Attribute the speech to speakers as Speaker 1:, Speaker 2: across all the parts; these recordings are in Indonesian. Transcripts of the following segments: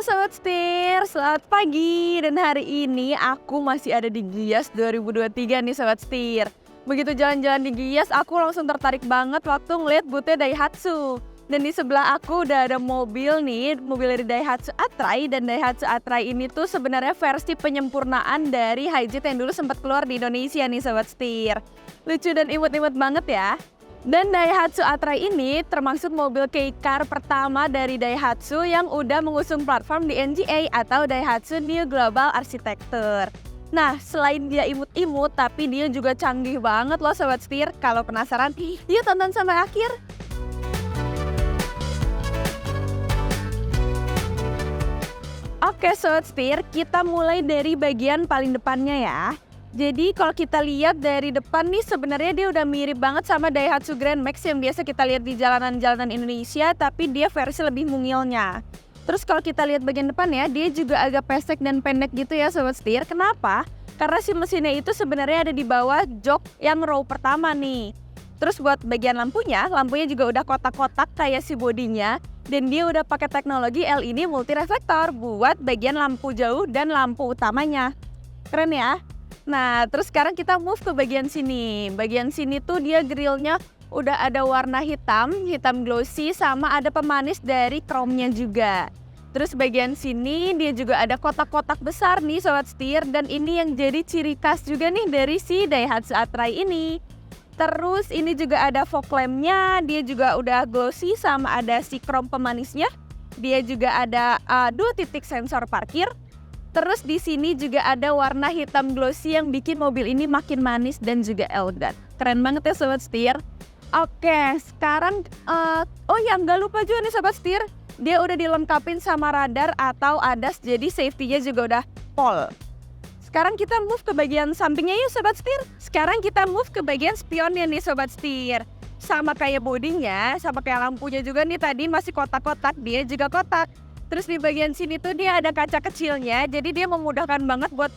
Speaker 1: Sobat Setir, selamat pagi. Dan hari ini aku masih ada di Gias 2023 nih Sobat Setir. Begitu jalan-jalan di Gias, aku langsung tertarik banget waktu ngeliat boothnya Daihatsu. Dan di sebelah aku udah ada mobil nih, mobil dari Daihatsu Atrai. Dan Daihatsu Atrai ini tuh sebenarnya versi penyempurnaan dari Hijet yang dulu sempat keluar di Indonesia nih Sobat Setir. Lucu dan imut-imut banget ya. Dan Daihatsu Atrai ini termasuk mobil kei-car pertama dari Daihatsu yang udah mengusung platform di NGA atau Daihatsu New Global Architecture. Nah, selain dia imut-imut, tapi dia juga canggih banget loh Sobat Setir. Kalau penasaran, yuk tonton sampai akhir. Oke Sobat Setir, kita mulai dari bagian paling depannya ya. Jadi kalau kita lihat dari depan nih sebenarnya dia udah mirip banget sama Daihatsu Grand Max yang biasa kita lihat di jalanan-jalanan Indonesia, tapi dia versi lebih mungilnya. Terus kalau kita lihat bagian depan ya, dia juga agak pesek dan pendek gitu ya Sobat Setir. Kenapa? Karena si mesinnya itu sebenarnya ada di bawah jok yang row pertama nih. Terus buat bagian lampunya juga udah kotak-kotak kayak si bodinya. Dan dia udah pakai teknologi LED multireflektor buat bagian lampu jauh dan lampu utamanya. Keren ya? Nah, terus sekarang kita move ke bagian sini. Bagian sini tuh dia grillnya udah ada warna hitam glossy, sama ada pemanis dari chrome-nya juga. Terus bagian sini dia juga ada kotak-kotak besar nih Sobat Setir, dan ini yang jadi ciri khas juga nih dari si Daihatsu Atrai ini. Terus ini juga ada fog lamp-nya, dia juga udah glossy sama ada si chrome pemanisnya. Dia juga ada 2 titik sensor parkir. Terus di sini juga ada warna hitam glossy yang bikin mobil ini makin manis dan juga elegan. Keren banget ya Sobat Setir. Oke, sekarang nggak lupa juga nih Sobat Setir, dia udah dilengkapin sama radar atau ADAS, jadi safety-nya juga udah pol. Sekarang kita move ke bagian sampingnya yuk Sobat Setir. Sekarang kita move ke bagian spionnya nih Sobat Setir. Sama kayak bodinya, sama kayak lampunya juga nih tadi masih kotak-kotak, dia juga kotak. Terus di bagian sini tuh dia ada kaca kecilnya, jadi dia memudahkan banget buat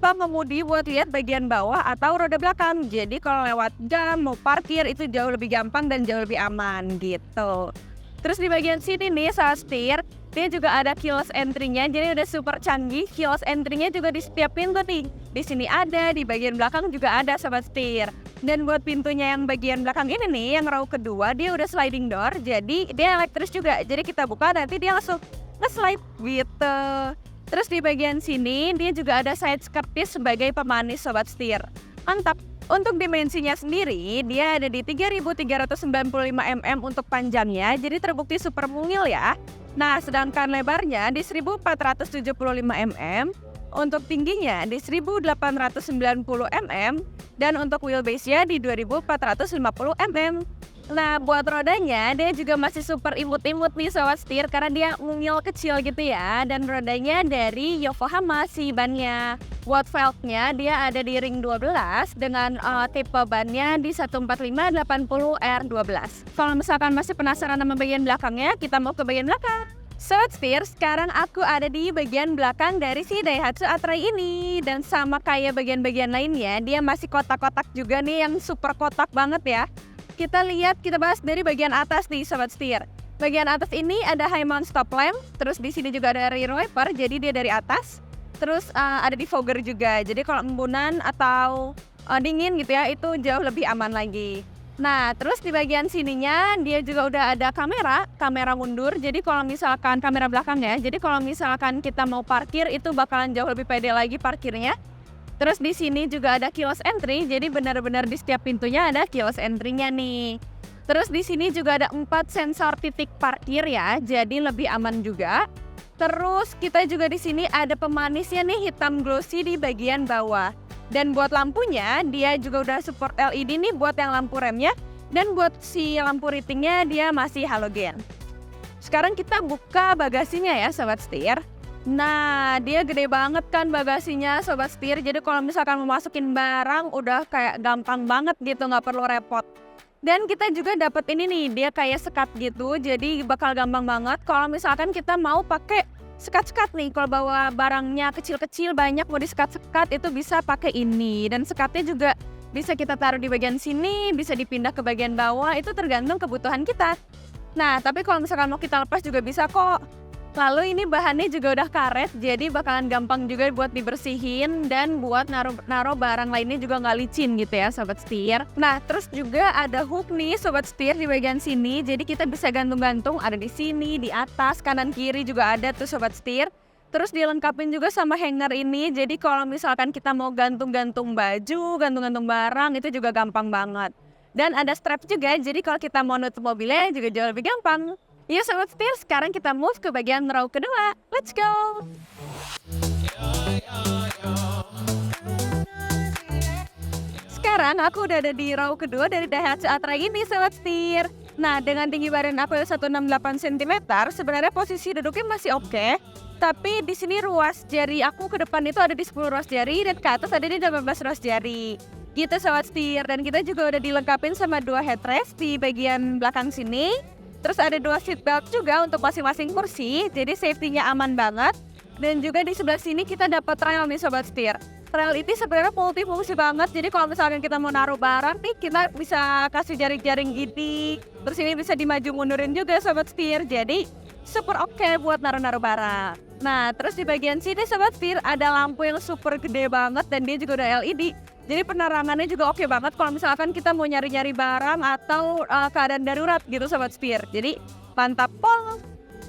Speaker 1: pengemudi buat lihat bagian bawah atau roda belakang. Jadi kalau lewat jam, mau parkir itu jauh lebih gampang dan jauh lebih aman gitu. Terus di bagian sini nih Sobat Setir, dia juga ada keyless entry-nya, jadi udah super canggih. Keyless entry-nya juga di setiap pintu nih. Di sini ada, di bagian belakang juga ada Sobat Setir. Dan buat pintunya yang bagian belakang ini nih, yang row kedua, dia udah sliding door, jadi dia elektris juga. Jadi kita buka nanti dia langsung nge-slide gitu. Terus di bagian sini dia juga ada side skirtis sebagai pemanis Sobat Setir. Mantap. Untuk dimensinya sendiri dia ada di 3395 mm untuk panjangnya, jadi terbukti super mungil ya. Nah, sedangkan lebarnya di 1475 mm, untuk tingginya di 1890 mm, dan untuk wheelbase-nya di 2450 mm. Nah, buat rodanya dia juga masih super imut-imut nih Sobat Setir, karena dia mungil kecil gitu ya. Dan rodanya dari Yokohama si bannya. Buat velgnya dia ada di ring 12 dengan tipe bannya di 145/80R12. Kalau misalkan masih penasaran sama bagian belakangnya, kita mau ke bagian belakang. Sobat Setir, sekarang aku ada di bagian belakang dari si Daihatsu Atrai ini. Dan sama kayak bagian-bagian lainnya, dia masih kotak-kotak juga nih yang super kotak banget ya. Kita bahas dari bagian atas nih Sobat Setir. Bagian atas ini ada high mount stop lamp, terus di sini juga ada rear wiper, jadi dia dari atas. Terus ada defogger juga, jadi kalau embunan atau dingin gitu ya, itu jauh lebih aman lagi. Nah, terus di bagian sininya dia juga udah ada kamera mundur, jadi kalau misalkan kamera belakang ya, jadi kalau misalkan kita mau parkir itu bakalan jauh lebih pede lagi parkirnya. Terus di sini juga ada keyless entry, jadi benar-benar di setiap pintunya ada keyless entry-nya nih. Terus di sini juga ada 4 sensor titik parkir ya, jadi lebih aman juga. Terus kita juga di sini ada pemanisnya nih hitam glossy di bagian bawah. Dan buat lampunya dia juga udah support LED nih buat yang lampu remnya, dan buat si lampu ritingnya dia masih halogen. Sekarang kita buka bagasinya ya Sobat Setir. Nah, dia gede banget kan bagasinya Sobat Setir, jadi kalau misalkan mau masukin barang udah kayak gampang banget gitu, nggak perlu repot. Dan kita juga dapat ini nih, dia kayak sekat gitu, jadi bakal gampang banget kalau misalkan kita mau pakai sekat-sekat nih. Kalau bawa barangnya kecil-kecil banyak mau disekat-sekat itu bisa pakai ini. Dan sekatnya juga bisa kita taruh di bagian sini, bisa dipindah ke bagian bawah, itu tergantung kebutuhan kita. Nah, tapi kalau misalkan mau kita lepas juga bisa kok. Lalu ini bahannya juga udah karet, jadi bakalan gampang juga buat dibersihin dan buat naruh barang lainnya juga nggak licin gitu ya Sobat Setir. Nah terus juga ada hook nih Sobat Setir di bagian sini, jadi kita bisa gantung-gantung ada di sini, di atas, kanan kiri juga ada tuh Sobat Setir. Terus dilengkapin juga sama hanger ini, jadi kalau misalkan kita mau gantung-gantung baju, gantung-gantung barang itu juga gampang banget. Dan ada strap juga, jadi kalau kita mau nutup mobilnya juga jauh lebih gampang. Yuk Sobat Setir, sekarang kita move ke bagian row kedua. Let's go! Sekarang aku udah ada di row kedua dari Daihatsu Atra ini Sobat Setir. Nah, dengan tinggi badan aku 168 cm, sebenarnya posisi duduknya masih oke. Tapi di sini ruas jari aku ke depan itu ada di 10 ruas jari dan ke atas ada di 18 ruas jari. Gitu Sobat Setir, dan kita juga udah dilengkapin sama 2 headrest di bagian belakang sini. Terus ada 2 seat belt juga untuk masing-masing kursi, jadi safety-nya aman banget. Dan juga di sebelah sini kita dapat rail nih Sobat Setir. Rail ini sebenarnya multifungsi banget, jadi kalau misalkan kita mau naruh barang nih, kita bisa kasih jaring-jaring gini. Terus ini bisa dimaju mundurin juga Sobat Setir, jadi super oke buat naruh-naruh barang. Nah terus di bagian sini Sobat Setir ada lampu yang super gede banget dan dia juga udah LED. Jadi penerangannya juga oke banget kalau misalkan kita mau nyari-nyari barang atau keadaan darurat gitu Sobat Setir. Jadi mantap pol.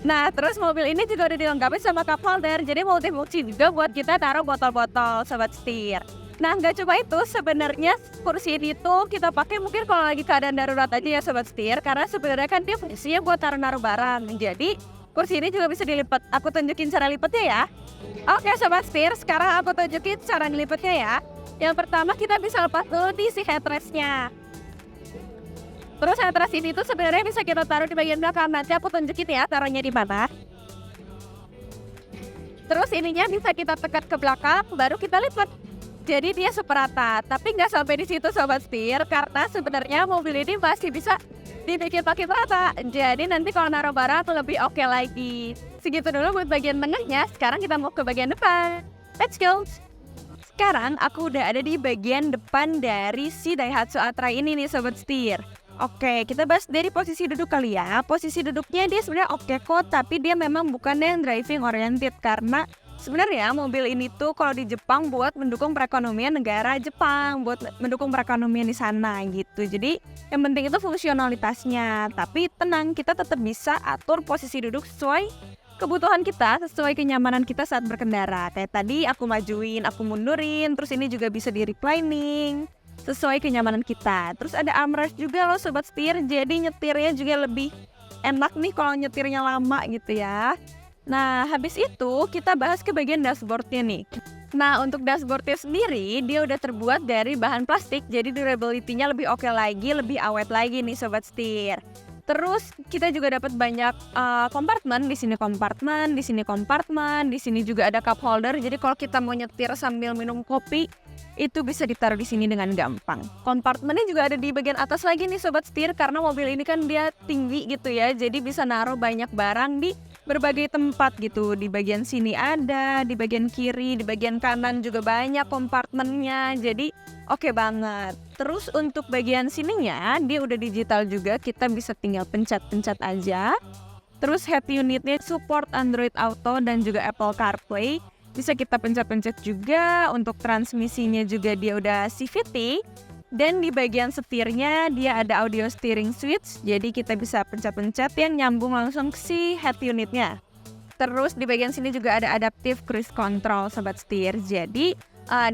Speaker 1: Nah terus mobil ini juga udah dilengkapi sama cup holder. Jadi multifungsi juga buat kita taruh botol-botol Sobat Setir. Nah nggak cuma itu, sebenarnya kursi ini tuh kita pakai mungkin kalau lagi keadaan darurat aja ya Sobat Setir. Karena sebenarnya kan dia fungsinya buat taruh-naruh barang. Jadi kursi ini juga bisa dilipat. Aku tunjukin cara lipatnya ya. Oke Sobat Setir, sekarang aku tunjukin cara ngelipatnya ya. Yang pertama kita bisa lepas dulu di si headrest-nya. Terus headrest ini tuh sebenarnya bisa kita taruh di bagian belakang. Nanti aku tunjukin ya taruhnya di mana. Terus ininya bisa kita tekan ke belakang, baru kita lipat. Jadi dia super rata. Tapi nggak sampai di situ Sobat Setir, karena sebenarnya mobil ini masih bisa dibikin pakai rata. Jadi nanti kalau naruh barang tuh lebih oke lagi. Segitu dulu buat bagian tengahnya. Sekarang kita mau ke bagian depan. Let's go! Sekarang aku udah ada di bagian depan dari si Daihatsu Atra ini nih Sobat Setir. Oke, kita bahas dari posisi duduk kali ya. Posisi duduknya dia sebenarnya oke kok, tapi dia memang bukan yang driving oriented. Karena sebenarnya mobil ini tuh kalau di Jepang buat mendukung perekonomian negara Jepang, buat mendukung perekonomian di sana gitu. Jadi yang penting itu fungsionalitasnya. Tapi tenang, kita tetap bisa atur posisi duduk sesuai kebutuhan kita, sesuai kenyamanan kita saat berkendara. Kayak tadi aku majuin, aku mundurin, terus ini juga bisa di reclining sesuai kenyamanan kita. Terus ada armrest juga loh Sobat Setir, jadi nyetirnya juga lebih enak nih kalau nyetirnya lama gitu ya. Nah habis itu kita bahas ke bagian dashboardnya nih. Nah untuk dashboardnya sendiri dia udah terbuat dari bahan plastik, jadi durability-nya lebih oke lagi, lebih awet lagi nih Sobat Setir. Terus kita juga dapat banyak kompartemen, di sini kompartemen, di sini kompartemen, di sini juga ada cup holder. Jadi kalau kita mau nyetir sambil minum kopi, itu bisa ditaruh di sini dengan gampang. Kompartemennya juga ada di bagian atas lagi nih Sobat Setir, karena mobil ini kan dia tinggi gitu ya. Jadi bisa naruh banyak barang di berbagai tempat gitu. Di bagian sini ada, di bagian kiri, di bagian kanan juga banyak kompartemennya. Jadi oke banget. Terus untuk bagian sininya dia udah digital juga, kita bisa tinggal pencet-pencet aja. Terus head unitnya support Android Auto dan juga Apple CarPlay. Bisa kita pencet-pencet juga. Untuk transmisinya juga dia udah CVT. Dan di bagian setirnya dia ada audio steering switch. Jadi kita bisa pencet-pencet yang nyambung langsung ke si head unitnya. Terus di bagian sini juga ada adaptive cruise control Sobat Setir. Jadi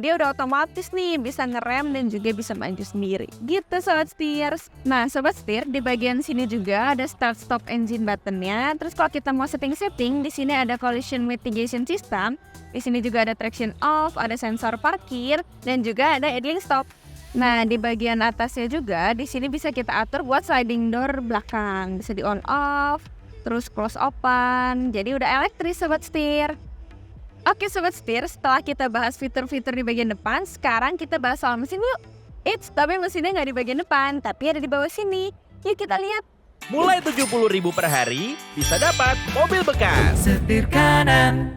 Speaker 1: dia udah otomatis nih bisa ngerem dan juga bisa maju sendiri gitu Sobat Setir. Nah Sobat Setir, di bagian sini juga ada start stop engine buttonnya. Terus kalau kita mau setting di sini ada collision mitigation system. Di sini juga ada traction off, ada sensor parkir dan juga ada idling stop. Nah di bagian atasnya juga di sini bisa kita atur buat sliding door belakang, bisa di on off, terus close open. Jadi udah elektris Sobat Setir. Oke Sobat Setir, setelah kita bahas fitur-fitur di bagian depan, sekarang kita bahas soal mesin yuk. Tapi mesinnya nggak di bagian depan, tapi ada di bawah sini. Yuk kita lihat.
Speaker 2: Mulai 70.000 per hari, bisa dapat mobil bekas.
Speaker 3: Setir kanan.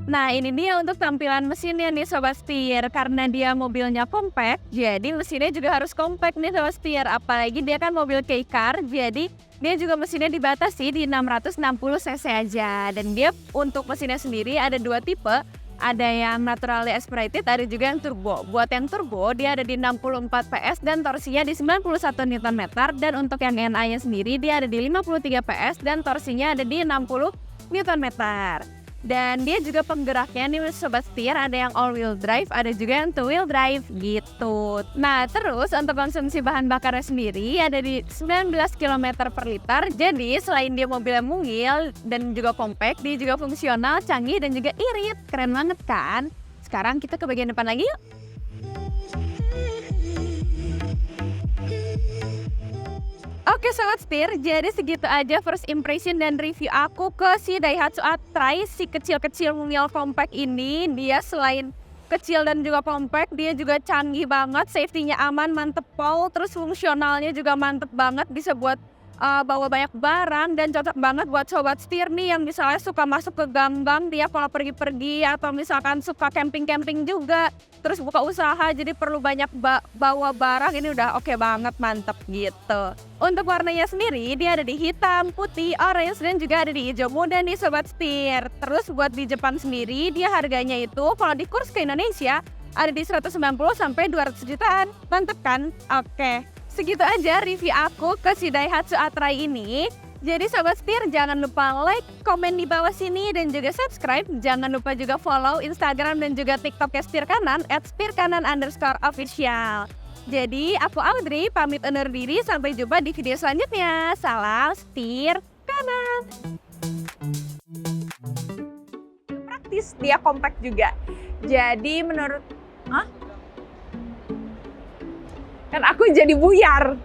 Speaker 1: Nah, ini dia untuk tampilan mesinnya nih Sobat Setir. Karena dia mobilnya compact, jadi mesinnya juga harus compact nih Sobat Setir. Apalagi dia kan mobil kei car, jadi dia juga mesinnya dibatasi di 660 cc aja. Dan dia untuk mesinnya sendiri ada 2 tipe. Ada yang naturally aspirated, ada juga yang turbo. Buat yang turbo, dia ada di 64 PS dan torsinya di 91 Nm. Dan untuk yang NA-nya sendiri, dia ada di 53 PS dan torsinya ada di 60 Nm. Dan dia juga penggeraknya nih Sobat Setir, ada yang all wheel drive, ada juga yang two wheel drive gitu. Nah terus untuk konsumsi bahan bakarnya sendiri ada di 19 km per liter. Jadi selain dia mobilnya mungil dan juga compact, dia juga fungsional, canggih dan juga irit. Keren banget kan? Sekarang kita ke bagian depan lagi yuk. Oke Sobat Setir, jadi segitu aja first impression dan review aku ke si Daihatsu A-Tray, si kecil-kecil mungil compact ini. Dia selain kecil dan juga compact, dia juga canggih banget, safety-nya aman, mantep pol, terus fungsionalnya juga mantep banget, bisa buat bawa banyak barang dan cocok banget buat Sobat Setir nih yang misalnya suka masuk ke gang-gang dia kalau pergi-pergi atau misalkan suka camping-camping juga, terus buka usaha jadi perlu banyak bawa barang, ini udah oke banget, mantep gitu. Untuk warnanya sendiri dia ada di hitam, putih, orange dan juga ada di hijau muda nih Sobat Setir. Terus buat di Jepang sendiri dia harganya itu kalau di kurs ke Indonesia ada di 190 sampai 200 jutaan. Mantep kan? Oke. Segitu aja review aku ke si Daihatsu A-Tray ini. Jadi Sobat Setir jangan lupa like, komen di bawah sini dan juga subscribe. Jangan lupa juga follow Instagram dan juga TikTok Setir Kanan @setirkanan_official. Jadi aku Audrey pamit undur diri, sampai jumpa di video selanjutnya. Salam Setir Kanan. Praktis, dia compact juga. Jadi menurut kan aku jadi buyar.